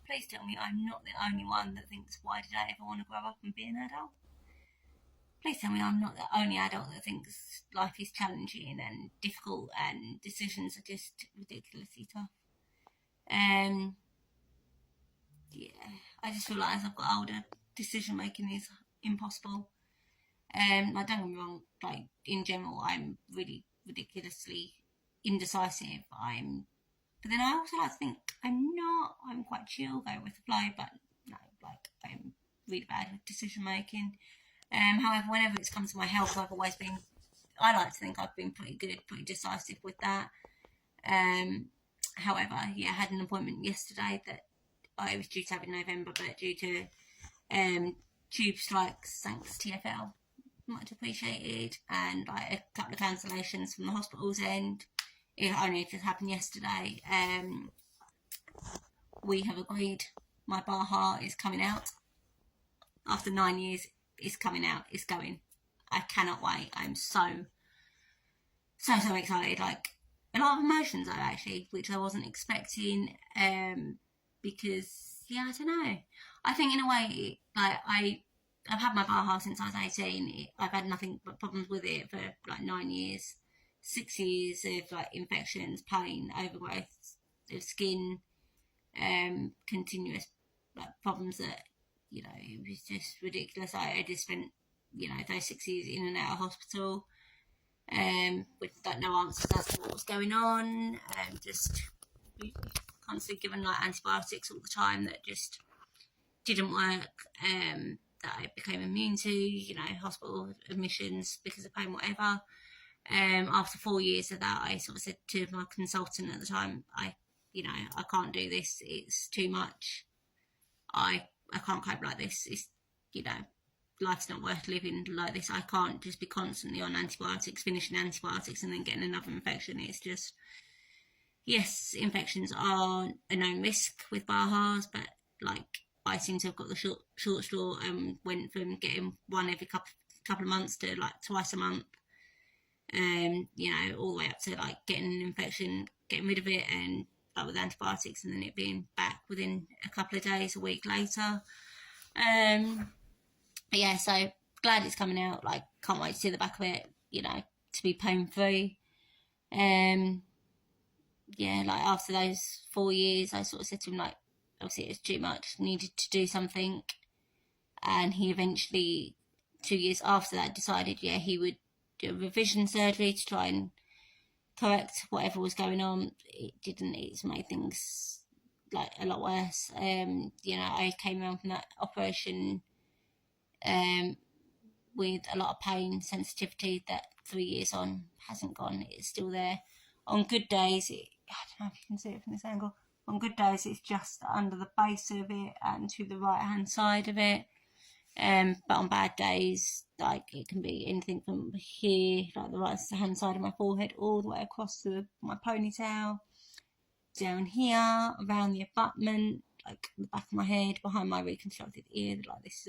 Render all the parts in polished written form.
please tell me I'm not the only one that thinks, why did I ever want to grow up and be an adult? Please tell me I'm not the only adult that thinks life is challenging and difficult and decisions are just ridiculously tough. Yeah, I just feel like as I've got older, decision making is impossible. Like, don't get me wrong, like in general, I'm really ridiculously indecisive. But then I also like to think I'm not. I'm quite chill, go with the flow, but no, like I'm really bad with decision making. However, whenever it's come to my health, I like to think I've been pretty good, pretty decisive with that. However, yeah, I had an appointment yesterday that I was due to have in November, but due to tube strikes, thanks TfL, much appreciated, and like a couple of cancellations from the hospital's end. It only just happened yesterday. We have agreed my Baha is coming out. After 9 years, it's coming out. It's going. I cannot wait. I'm so excited. Like, a lot of emotions though, actually, which I wasn't expecting. Because, yeah, I don't know. I think in a way, like, I've had my Baha since I was 18. I've had nothing but problems with it for like 9 years. 6 years of like infections, pain, overgrowth of skin, continuous like problems that, you know, it was just ridiculous. I just spent, you know, those 6 years in and out of hospital, with like no answers as to what was going on, just constantly given like antibiotics all the time that just didn't work, that I became immune to, you know, hospital admissions because of pain, whatever. After 4 years of that, I sort of said to my consultant at the time, I can't do this. It's too much. I can't cope like this. It's, you know, life's not worth living like this. I can't just be constantly on antibiotics, finishing antibiotics and then getting another infection. It's just, yes, infections are a known risk with Bahas, but like I seem to have got the short straw and went from getting one every couple of months to like twice a month. You know, all the way up to like getting an infection, getting rid of it, and like with antibiotics, and then it being back within a couple of days, a week later. Yeah, so glad it's coming out. Like, can't wait to see the back of it. You know, to be pain free. Yeah, like after those 4 years, I sort of said to him, like, obviously it was too much, needed to do something, and he eventually, 2 years after that, decided, yeah, he would do a revision surgery to try and correct whatever was going on. It didn't. It's made things like a lot worse. You know, I came around from that operation with a lot of pain, sensitivity that 3 years on hasn't gone. It's still there. On good days, I don't know if you can see it from this angle. On good days, it's just under the base of it and to the right hand side of it. But on bad days, like it can be anything from here, like the right hand side of my forehead, all the way across to my ponytail, down here, around the abutment, like the back of my head, behind my reconstructed ear. Like this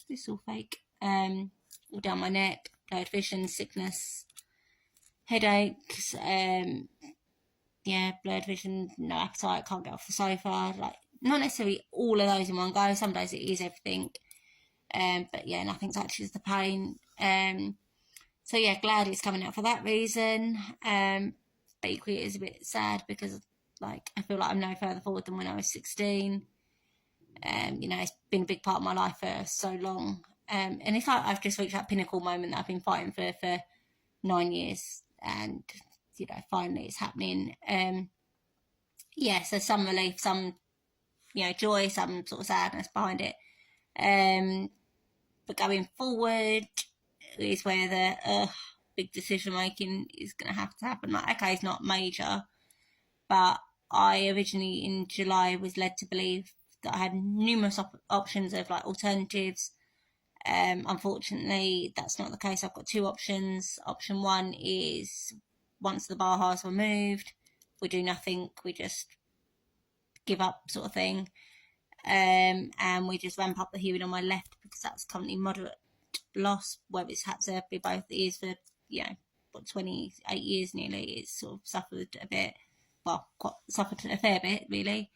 is all fake. All down my neck, blurred vision, sickness, headaches. Yeah, blurred vision, no appetite, can't get off the sofa. Like, not necessarily all of those in one go. Some days it is everything. But yeah, nothing touches the pain. So yeah, glad it's coming out for that reason. But equally it is a bit sad because like I feel like I'm no further forward than when I was 16. You know, it's been a big part of my life for so long. And it's like I've just reached that pinnacle moment that I've been fighting for 9 years, and you know, finally it's happening. Yeah, so some relief, some, you know, joy, some sort of sadness behind it. But going forward is where the big decision making is going to have to happen. Like, okay, it's not major, but I originally in July was led to believe that I had numerous options of like alternatives. Unfortunately, that's not the case. I've got two options. Option one is once the Bahas were moved, we do nothing, we just give up, sort of thing. And we just ramp up the hearing on my left because that's currently moderate loss, where it's had to be both ears for, you know, what, 28 years nearly. It's sort of suffered a bit, well, suffered a fair bit, really.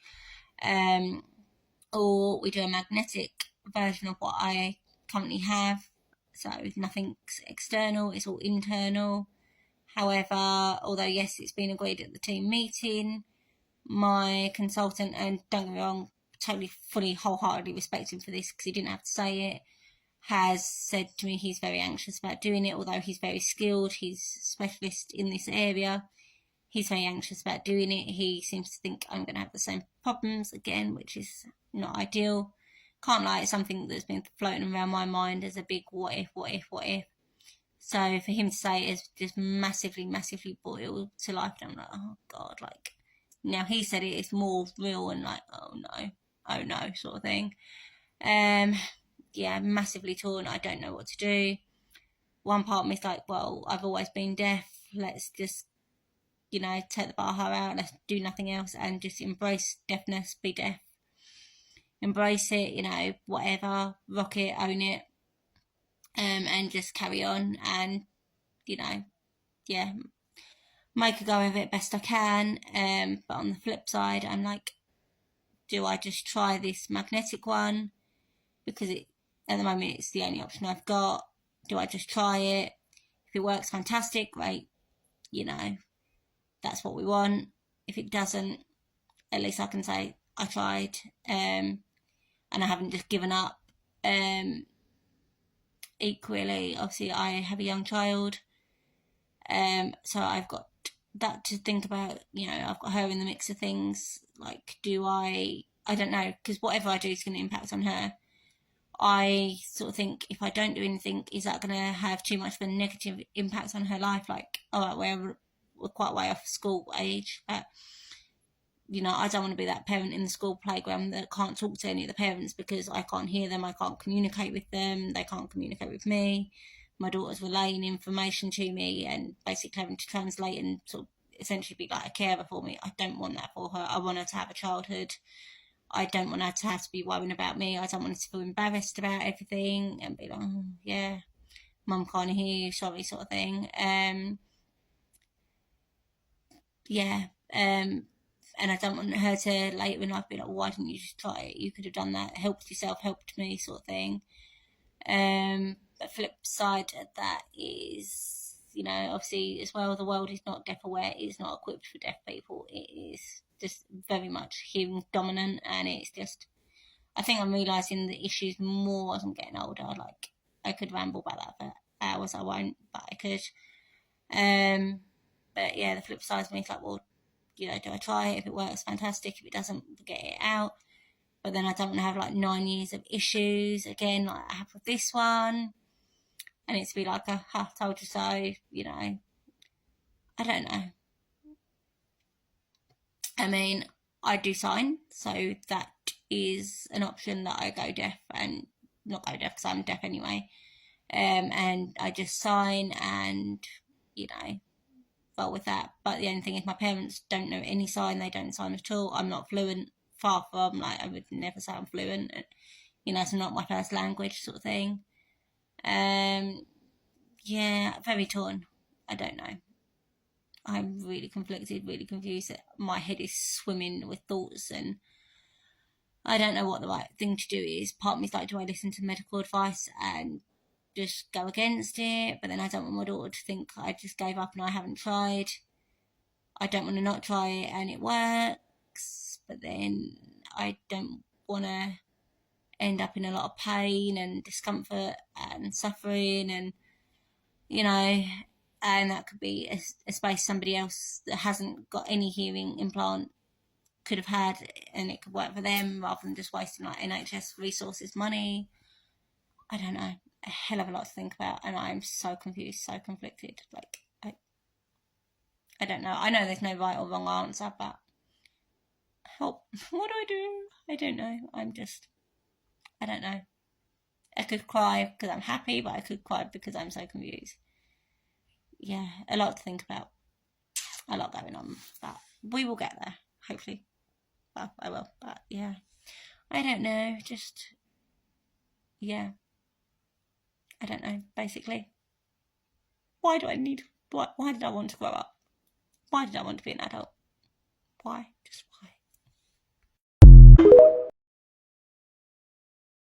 or we do a magnetic version of what I currently have. So nothing's external, it's all internal. However, although yes, it's been agreed at the team meeting, my consultant, and don't get me wrong, totally, fully, wholeheartedly respect him for this because he didn't have to say it, has said to me he's very anxious about doing it, although he's very skilled, he's a specialist in this area. He's very anxious about doing it. He seems to think I'm going to have the same problems again, which is not ideal. Can't lie, it's something that's been floating around my mind as a big what if, what if, what if. So for him to say it's just massively, massively boiled to life, and I'm like, oh God, like, now he said it's more real and like, oh no, sort of thing. Yeah, massively torn. I don't know what to do. One part of me is like, well, I've always been deaf. Let's just, take the Baha out. Let's do nothing else and just embrace deafness, be deaf. Embrace it, whatever, rock it, own it, and just carry on and, yeah, make a go of it best I can. But on the flip side, I'm like, do I just try this magnetic one? Because at the moment it's the only option I've got. Do I just try it? If it works, fantastic, great. That's what we want. If it doesn't, at least I can say I tried, and I haven't just given up. Equally, obviously, I have a young child, so I've got that to think about. I've got her in the mix of things. Like, I don't know, because whatever I do is going to impact on her. I sort of think if I don't do anything, is that going to have too much of a negative impact on her life? Like, we're quite way off school age, but I don't want to be that parent in the school playground that can't talk to any of the parents because I can't hear them, I can't communicate with them, they can't communicate with me. My daughter's relaying information to me and basically having to translate and sort of essentially be like a carer for me. I don't want that for her. I want her to have a childhood. I don't want her to have to be worrying about me. I don't want her to feel embarrassed about everything and be like, oh, yeah, mum can't hear you, sorry, sort of thing. And I don't want her to later in life be like, why didn't you just try it? You could have done that, helped yourself, helped me, sort of thing. But flip side of that is, obviously as well, the world is not deaf aware, it is not equipped for deaf people. It is just very much hearing dominant, and it's just, I think I'm realising the issues more as I'm getting older. Like, I could ramble about that for hours, I won't, but I could. But yeah, the flip side of me is like, well, do I try it? If it works, fantastic. If it doesn't, get it out. But then I don't want to have like 9 years of issues again, like I have with this one. And it's to be like, I told you so, I don't know. I mean, I do sign, so that is an option that I go deaf, and not go deaf because I'm deaf anyway. And I just sign and, well with that. But the only thing is my parents don't know any sign, they don't sign at all. I'm not fluent, far from, like, I would never say I'm fluent. It's not my first language, sort of thing. Yeah, very torn. I don't know. I'm really conflicted, really confused. My head is swimming with thoughts and I don't know what the right thing to do is. Part of me is like, do I listen to medical advice and just go against it? But then I don't want my daughter to think I just gave up and I haven't tried. I don't want to not try it and it works, but then I don't want to end up in a lot of pain and discomfort and suffering, and and that could be a space somebody else that hasn't got any hearing implant could have had, and it could work for them rather than just wasting like NHS resources, money. I don't know, a hell of a lot to think about, and I'm so confused, so conflicted. Like, I don't know. I know there's no right or wrong answer, but help. What do I do? I don't know. I don't know. I could cry because I'm happy, but I could cry because I'm so confused. Yeah, a lot to think about. A lot going on, but we will get there, hopefully. Well, I will, but yeah. I don't know, just, yeah. I don't know, basically. Why did I want to grow up? Why did I want to be an adult? Why? Just why?